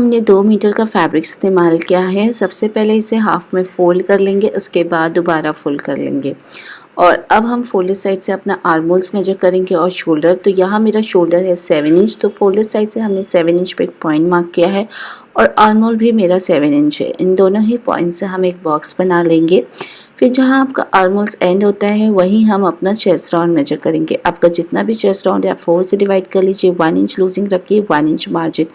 हमने 2 मीटर का फैब्रिक इस्तेमाल किया है। सबसे पहले इसे हाफ में फ़ोल्ड कर लेंगे, उसके बाद दोबारा फ़ोल्ड कर लेंगे और अब हम फोल्डेड साइड से अपना आर्म होल्स मेजर करेंगे और शोल्डर। तो यहाँ मेरा शोल्डर है 7 इंच, तो फोल्डेड साइड से हमने 7 इंच पे एक पॉइंट मार्क किया है और आर्म होल भी मेरा 7 इंच है। इन दोनों ही पॉइंट से हम एक बॉक्स बना लेंगे। फिर जहाँ आपका आर्म होल्स एंड होता है वहीं हम अपना चेस्ट राउंड मेजर करेंगे। आपका जितना भी चेस्ट राउंड है आप 4 से डिवाइड कर लीजिए। 1 इंच लूजिंग रखिए, 1 इंच मार्जिन।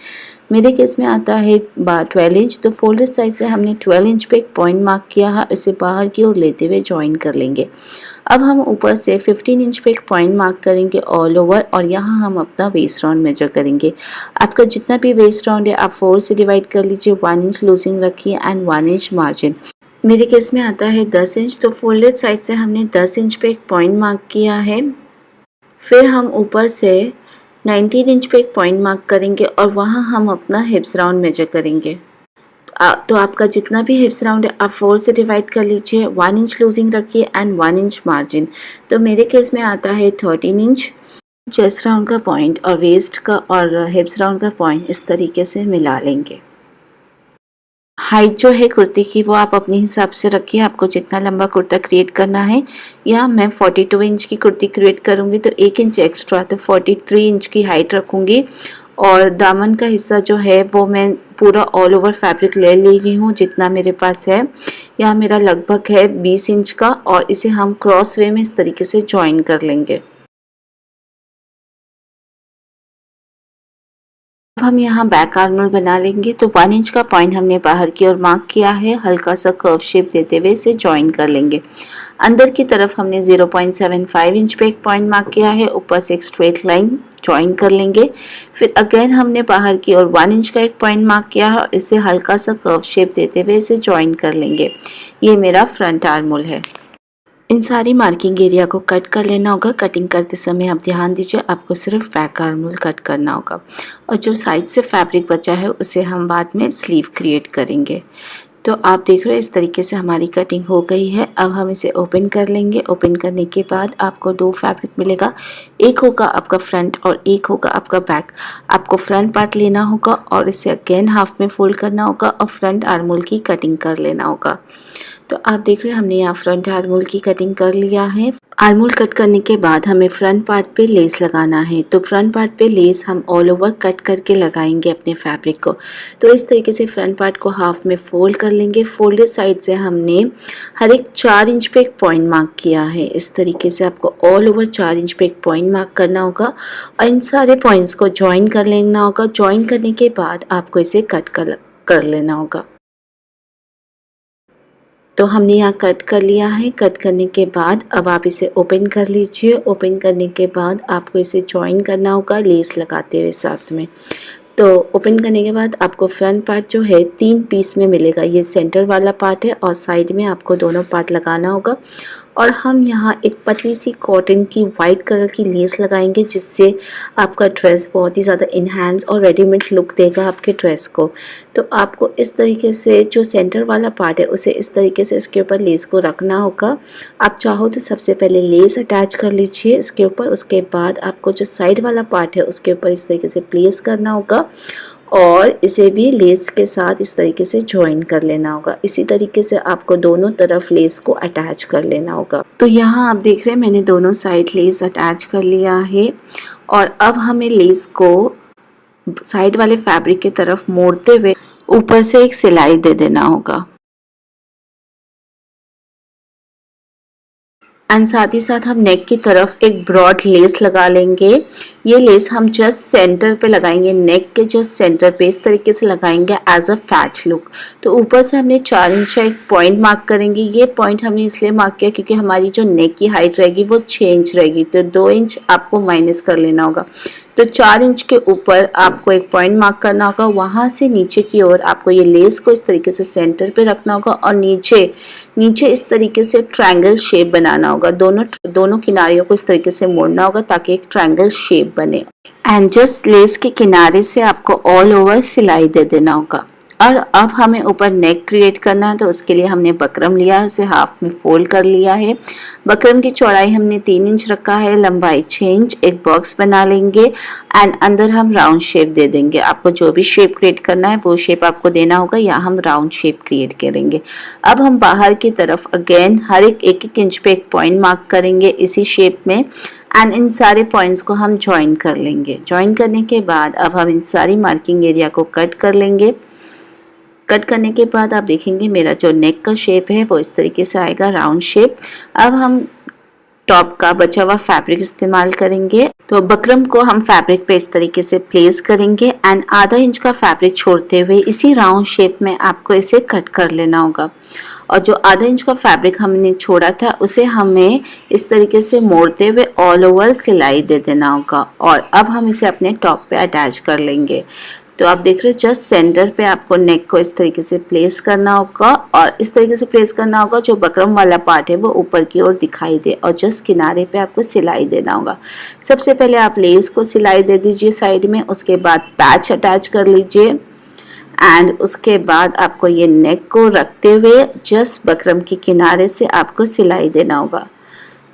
मेरे केस में आता है 12 इंच, तो फोल्डेड साइड से हमने 12 इंच पे एक पॉइंट मार्क किया है, इसे बाहर की ओर लेते हुए ज्वाइन कर लेंगे। अब हम ऊपर से 15 इंच पे एक पॉइंट मार्क करेंगे ऑल ओवर और यहाँ हम अपना वेस्ट राउंड मेजर करेंगे। आपका जितना भी वेस्ट राउंड है आप 4 से डिवाइड कर लीजिए। 1 इंच लूजिंग रखिए एंड 1 इंच मार्जिन। मेरे केस में आता है 10 इंच, तो फोल्डेड साइड से हमने 10 इंच पे एक पॉइंट मार्क किया है। फिर हम ऊपर से 19 इंच पे एक पॉइंट मार्क करेंगे और वहाँ हम अपना हिप्स राउंड मेजर करेंगे। तो आपका जितना भी हिप्स राउंड है आप 4 से डिवाइड कर लीजिए। 1 इंच लूजिंग रखिए एंड 1 इंच मार्जिन। तो मेरे केस में आता है 13 इंच। चेस्ट राउंड का पॉइंट और वेस्ट का और हिप्स राउंड का पॉइंट इस तरीके से मिला लेंगे। हाइट जो है कुर्ती की वो आप अपने हिसाब से रखिए, आपको जितना लंबा कुर्ता क्रिएट करना है। या मैं 42 इंच की कुर्ती क्रिएट करूँगी तो 1 इंच एक्स्ट्रा, तो 43 इंच की हाइट रखूँगी। और दामन का हिस्सा जो है वो मैं पूरा ऑल ओवर फैब्रिक ले रही हूँ जितना मेरे पास है। यहाँ मेरा लगभग है 20 इंच का और इसे हम क्रॉस वे में इस तरीके से ज्वाइन कर लेंगे। अब हम यहाँ बैक आर्म होल बना लेंगे। तो 1 इंच का पॉइंट हमने बाहर की ओर मार्क किया है, हल्का सा कर्व शेप देते हुए इसे ज्वाइन कर लेंगे। अंदर की तरफ हमने 0.75 इंच पे एक पॉइंट मार्क किया है, ऊपर से एक स्ट्रेट लाइन ज्वाइन कर लेंगे। फिर अगेन हमने बाहर की ओर 1 इंच का एक पॉइंट मार्क किया है और इसे हल्का सा कर्व शेप देते हुए इसे ज्वाइन कर लेंगे। ये मेरा फ्रंट आर्म होल है। इन सारी मार्किंग एरिया को कट कर लेना होगा। कटिंग करते समय आप ध्यान दीजिए, आपको सिर्फ बैक आर्म होल कट करना होगा और जो साइड से फैब्रिक बचा है उसे हम बाद में स्लीव क्रिएट करेंगे। तो आप देख रहे हैं इस तरीके से हमारी कटिंग हो गई है। अब हम इसे ओपन कर लेंगे। ओपन करने के बाद आपको 2 फैब्रिक मिलेगा, एक होगा आपका फ्रंट और एक होगा आपका बैक। आपको फ्रंट पार्ट लेना होगा और इसे अगेन हाफ में फोल्ड करना होगा और फ्रंट आर्म होल की कटिंग कर लेना होगा। तो आप देख रहे हैं हमने यहाँ फ्रंट आर्म होल की कटिंग कर लिया है। आर्म होल कट करने के बाद हमें फ्रंट पार्ट पे लेस लगाना है। तो फ्रंट पार्ट पे लेस हम ऑल ओवर कट करके लगाएंगे अपने फैब्रिक को। तो इस तरीके से फ्रंट पार्ट को हाफ में फोल्ड कर लेंगे। फोल्डेड साइड से हमने हर एक 4 इंच पे एक पॉइंट मार्क किया है। इस तरीके से आपको ऑल ओवर 4 इंच पे एक पॉइंट मार्क करना होगा और इन सारे पॉइंट्स को ज्वाइन कर लेना होगा। ज्वाइन करने के बाद आपको इसे कट कर लेना होगा। तो हमने यहाँ कट कर लिया है। कट करने के बाद अब आप इसे ओपन कर लीजिए। ओपन करने के बाद आपको इसे ज्वाइन करना होगा लेस लगाते हुए साथ में। तो ओपन करने के बाद आपको फ्रंट पार्ट जो है 3 पीस में मिलेगा। ये सेंटर वाला पार्ट है और साइड में आपको दोनों पार्ट लगाना होगा। और हम यहाँ एक पतली सी कॉटन की वाइट कलर की लेस लगाएंगे जिससे आपका ड्रेस बहुत ही ज़्यादा इन्हांस और रेडीमेड लुक देगा आपके ड्रेस को। तो आपको इस तरीके से जो सेंटर वाला पार्ट है उसे इस तरीके से इसके ऊपर लेस को रखना होगा। आप चाहो तो सबसे पहले लेस अटैच कर लीजिए इसके ऊपर, उसके बाद आपको जो साइड वाला पार्ट है उसके ऊपर इस तरीके से प्लेस करना होगा और इसे भी लेस के साथ इस तरीके से ज्वाइन कर लेना होगा। इसी तरीके से आपको दोनों तरफ लेस को अटैच कर लेना होगा। तो यहाँ आप देख रहे हैं मैंने दोनों साइड लेस अटैच कर लिया है और अब हमें लेस को साइड वाले फैब्रिक की तरफ मोड़ते हुए ऊपर से एक सिलाई दे देना होगा। एंड साथ ही साथ हम नेक की तरफ एक ब्रॉड लेस लगा लेंगे। ये लेस हम जस्ट सेंटर पे लगाएंगे, नेक के जस्ट सेंटर पे इस तरीके से लगाएंगे एज अ पैच लुक। तो ऊपर से हमने 4 इंच का एक पॉइंट मार्क करेंगे। ये पॉइंट हमने इसलिए मार्क किया क्योंकि हमारी जो नेक की हाइट रहेगी वो 6 इंच रहेगी, तो 2 इंच आपको माइनस कर लेना होगा। तो 4 इंच के ऊपर आपको एक पॉइंट मार्क करना होगा। वहाँ से नीचे की ओर आपको ये लेस को इस तरीके से सेंटर पे रखना होगा और नीचे इस तरीके से ट्रायंगल शेप बनाना होगा। दोनों किनारियों को इस तरीके से मोड़ना होगा ताकि एक ट्रायंगल शेप बने। एंड जस्ट लेस के किनारे से आपको ऑल ओवर सिलाई दे देना होगा। और अब हमें ऊपर नेक क्रिएट करना है, तो उसके लिए हमने बकरम लिया है, उसे हाफ में फोल्ड कर लिया है। बकरम की चौड़ाई हमने 3 इंच रखा है, लंबाई 6 इंच। एक बॉक्स बना लेंगे एंड अंदर हम राउंड शेप दे देंगे। आपको जो भी शेप क्रिएट करना है वो शेप आपको देना होगा, या हम राउंड शेप क्रिएट करेंगे। अब हम बाहर की तरफ अगेन हर एक इंच पे एक पॉइंट मार्क करेंगे इसी शेप में एंड इन सारे पॉइंट्स को हम ज्वाइन कर लेंगे। ज्वाइन करने के बाद अब हम इन सारी मार्किंग एरिया को कट कर लेंगे। कट करने के बाद आप देखेंगे मेरा जो नेक का शेप है वो इस तरीके से आएगा, राउंड शेप। अब हम टॉप का बचा हुआ फैब्रिक इस्तेमाल करेंगे, तो बकरम को हम फैब्रिक पे इस तरीके से प्लेस करेंगे एंड आधा इंच का फैब्रिक छोड़ते हुए इसी राउंड शेप में आपको इसे कट कर लेना होगा। और जो आधा इंच का फैब्रिक हमने छोड़ा था उसे हमें इस तरीके से मोड़ते हुए ऑल ओवर सिलाई दे देना होगा। और अब हम इसे अपने टॉप पे अटैच कर लेंगे। तो आप देख रहे हो जस्ट सेंटर पे आपको नेक को इस तरीके से प्लेस करना होगा, और इस तरीके से प्लेस करना होगा जो बकरम वाला पार्ट है वो ऊपर की ओर दिखाई दे, और जस्ट किनारे पे आपको सिलाई देना होगा। सबसे पहले आप लेस को सिलाई दे दीजिए साइड में, उसके बाद पैच अटैच कर लीजिए एंड उसके बाद आपको ये नेक को रखते हुए जस्ट बकरम के किनारे से आपको सिलाई देना होगा।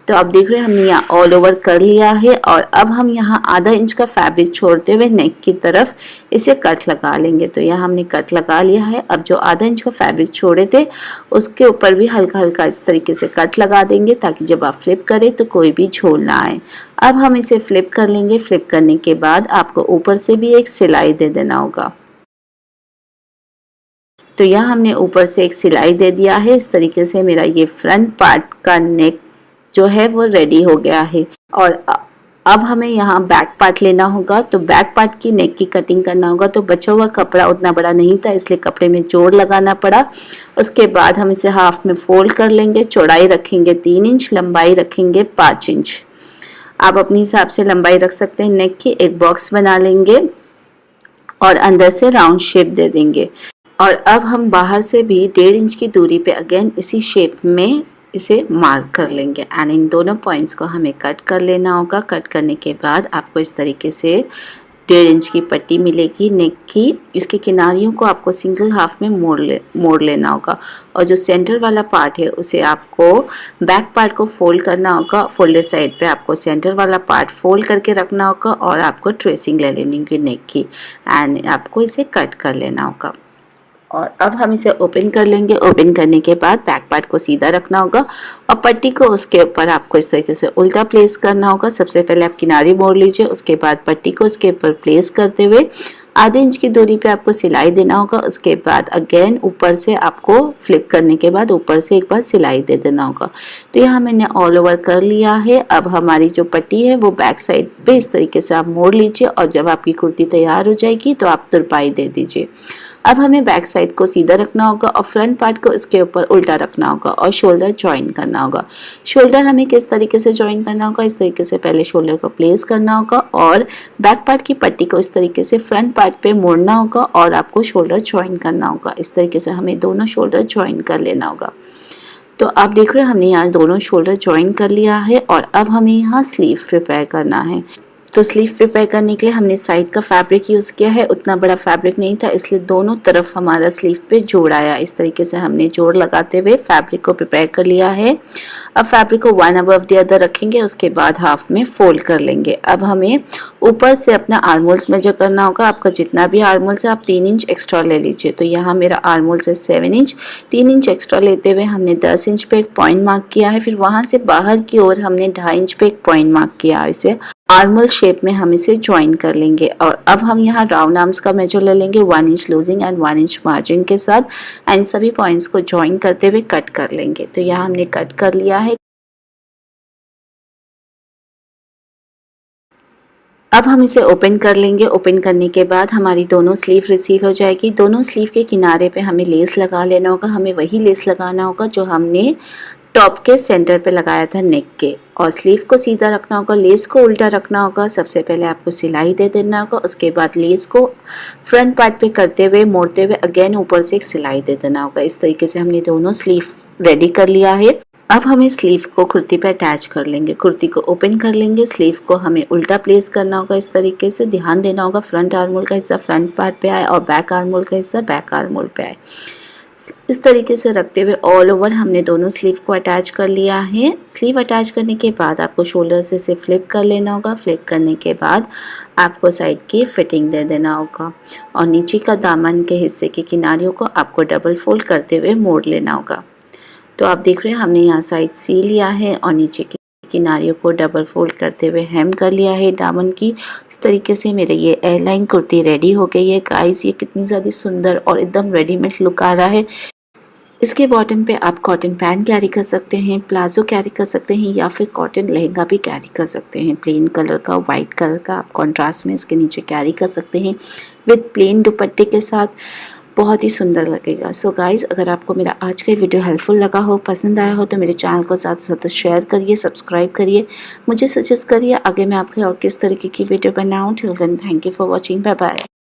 तो आप देख रहे हैं हमने यहाँ ऑल ओवर कर लिया है, और अब हम यहाँ आधा इंच का फैब्रिक छोड़ते हुए नेक की तरफ इसे कट लगा लेंगे। तो यहाँ हमने कट लगा लिया है। अब जो आधा इंच का फैब्रिक छोड़े थे उसके ऊपर भी हल्का हल्का इस तरीके से कट लगा देंगे, ताकि जब आप फ्लिप करें तो कोई भी झोल ना आए। अब हम इसे फ्लिप कर लेंगे। फ्लिप करने के बाद आपको ऊपर से भी एक सिलाई दे देना होगा। तो यहाँ हमने ऊपर से एक सिलाई दे दिया है। इस तरीके से मेरा ये फ्रंट पार्ट का नेक जो है वो रेडी हो गया है। और अब हमें यहाँ बैक पार्ट लेना होगा, तो बैक पार्ट की नेक की कटिंग करना होगा। तो बचा हुआ कपड़ा उतना बड़ा नहीं था, इसलिए कपड़े में जोड़ लगाना पड़ा। उसके बाद हम इसे हाफ में फोल्ड कर लेंगे। चौड़ाई रखेंगे 3 इंच, लंबाई रखेंगे 5 इंच। आप अपने हिसाब से लंबाई रख सकते हैं नेक की। एक बॉक्स बना लेंगे और अंदर से राउंड शेप दे देंगे। और अब हम बाहर से भी 1.5 इंच की दूरी पे अगेन इसी शेप में इसे मार्क कर लेंगे एंड इन दोनों पॉइंट्स को हमें कट कर लेना होगा। कट करने के बाद आपको इस तरीके से 1.5 इंच की पट्टी मिलेगी नेक की। इसके किनारियों को आपको सिंगल हाफ में मोड़ लेना होगा, और जो सेंटर वाला पार्ट है उसे आपको बैक पार्ट को फोल्ड करना होगा। फोल्डेड साइड पे आपको सेंटर वाला पार्ट फोल्ड करके रखना होगा, और आपको ट्रेसिंग ले लेनी होगी नेक की एंड आपको इसे कट कर लेना होगा। और अब हम इसे ओपन कर लेंगे। ओपन करने के बाद बैक पार्ट को सीधा रखना होगा, और पट्टी को उसके ऊपर आपको इस तरीके से उल्टा प्लेस करना होगा। सबसे पहले आप किनारे मोड़ लीजिए, उसके बाद पट्टी को उसके ऊपर प्लेस करते हुए आधे इंच की दूरी पे आपको सिलाई देना होगा। उसके बाद अगेन ऊपर से आपको फ्लिप करने के बाद ऊपर से एक बार सिलाई दे देना होगा। तो यहाँ मैंने ऑल ओवर कर लिया है। अब हमारी जो पट्टी है वो बैक साइड पे इस तरीके से आप मोड़ लीजिए, और जब आपकी कुर्ती तैयार हो जाएगी तो आप तुरपाई दे दीजिए। अब हमें बैक साइड को सीधा रखना होगा और फ्रंट पार्ट को इसके ऊपर उल्टा रखना होगा, और शोल्डर ज्वाइन करना होगा। शोल्डर हमें किस तरीके से ज्वाइन करना होगा, इस तरीके से पहले शोल्डर को प्लेस करना होगा, और बैक पार्ट की पट्टी को इस तरीके से फ्रंट पार्ट पे मोड़ना होगा, और आपको शोल्डर ज्वाइन करना होगा। इस तरीके से हमें दोनों शोल्डर ज्वाइन कर लेना होगा। तो आप देख रहे हैं हमने यहाँ दोनों शोल्डर ज्वाइन कर लिया है, और अब हमें यहाँ स्लीव प्रिपेयर करना है। तो स्लीव प्रिपेयर करने के लिए हमने साइड का फैब्रिक यूज़ किया है। उतना बड़ा फैब्रिक नहीं था, इसलिए दोनों तरफ हमारा स्लीव पे जोड़ आया। इस तरीके से हमने जोड़ लगाते हुए फैब्रिक को प्रिपेयर कर लिया है। अब फैब्रिक को वन अबव द अदर रखेंगे, उसके बाद हाफ में फोल्ड कर लेंगे। अब हमें ऊपर से अपना आर्मोल्स मेजर करना होगा। आपका जितना भी आर्मोल्स है आप 3 इंच एक्स्ट्रा ले लीजिए। तो यहाँ मेरा आर्मोल्स है 7 इंच। 3 इंच एक्स्ट्रा लेते हुए हमने 10 इंच पे एक पॉइंट मार्क किया है। फिर वहाँ से बाहर की ओर हमने 2.5 इंच पे एक पॉइंट मार्क किया है। इसे आर्मल शेप में हम इसे ज्वाइन कर लेंगे। और अब हम यहाँ राउंड आर्म्स का मेजर ले लेंगे 1 inch losing and 1 inch margin के साथ, एंड सभी पॉइंट्स को ज्वाइन करते हुए कट कर लेंगे। तो यहाँ हमने कट कर लिया है। अब हम इसे ओपन कर लेंगे। ओपन करने के बाद हमारी दोनों स्लीव रिसीव हो जाएगी। दोनों स्लीव के किनारे पे हमें लेस लगा लेना होगा। हमें वही लेस लगाना होगा जो हमने टॉप के सेंटर पे लगाया था नेक के, और स्लीव को सीधा रखना होगा, लेस को उल्टा रखना होगा। सबसे पहले आपको सिलाई दे देना होगा, उसके बाद लेस को फ्रंट पार्ट पे करते हुए मोड़ते हुए अगेन ऊपर से एक सिलाई दे देना होगा। इस तरीके से हमने दोनों स्लीव रेडी कर लिया है। अब हम इस स्लीव को कुर्ती पे अटैच कर लेंगे। कुर्ती को ओपन कर लेंगे, स्लीव को हमें उल्टा प्लेस करना होगा। इस तरीके से ध्यान देना होगा, फ्रंट आर्म होल का हिस्सा फ्रंट पार्ट पे आए और बैक आर्म होल का हिस्सा बैक आर्म होल पे आए। इस तरीके से रखते हुए ऑल ओवर हमने दोनों स्लीव को अटैच कर लिया है। स्लीव अटैच करने के बाद आपको शोल्डर से इसे फ्लिप कर लेना होगा। फ्लिप करने के बाद आपको साइड की फिटिंग दे देना होगा और नीचे का दामन के हिस्से की किनारियों को आपको डबल फोल्ड करते हुए मोड़ लेना होगा। तो आप देख रहे हैं हमने यहाँ साइड सी लिया है और नीचे की किनारियों को डबल फोल्ड करते हुए हेम कर लिया है दामन की। इस तरीके से मेरे ये एयरलाइन कुर्ती रेडी हो गई है गाइस। ये कितनी ज़्यादा सुंदर और एकदम रेडीमेड लुक आ रहा है। इसके बॉटम पे आप कॉटन पैंट कैरी कर सकते हैं, प्लाजो कैरी कर सकते हैं या फिर कॉटन लहंगा भी कैरी कर सकते हैं। प्लेन कलर का, वाइट कलर का आप कॉन्ट्रास्ट में इसके नीचे कैरी कर सकते हैं विद प्लेन दुपट्टे के साथ। बहुत ही सुंदर लगेगा। सो गाइज़, अगर आपको मेरा आज का वीडियो हेल्पफुल लगा हो, पसंद आया हो तो मेरे चैनल को साथ साथ शेयर करिए, सब्सक्राइब करिए, मुझे सजेस्ट करिए आगे मैं आपके लिए और किस तरीके की वीडियो बनाऊँ। Till then thank you for watching, bye bye.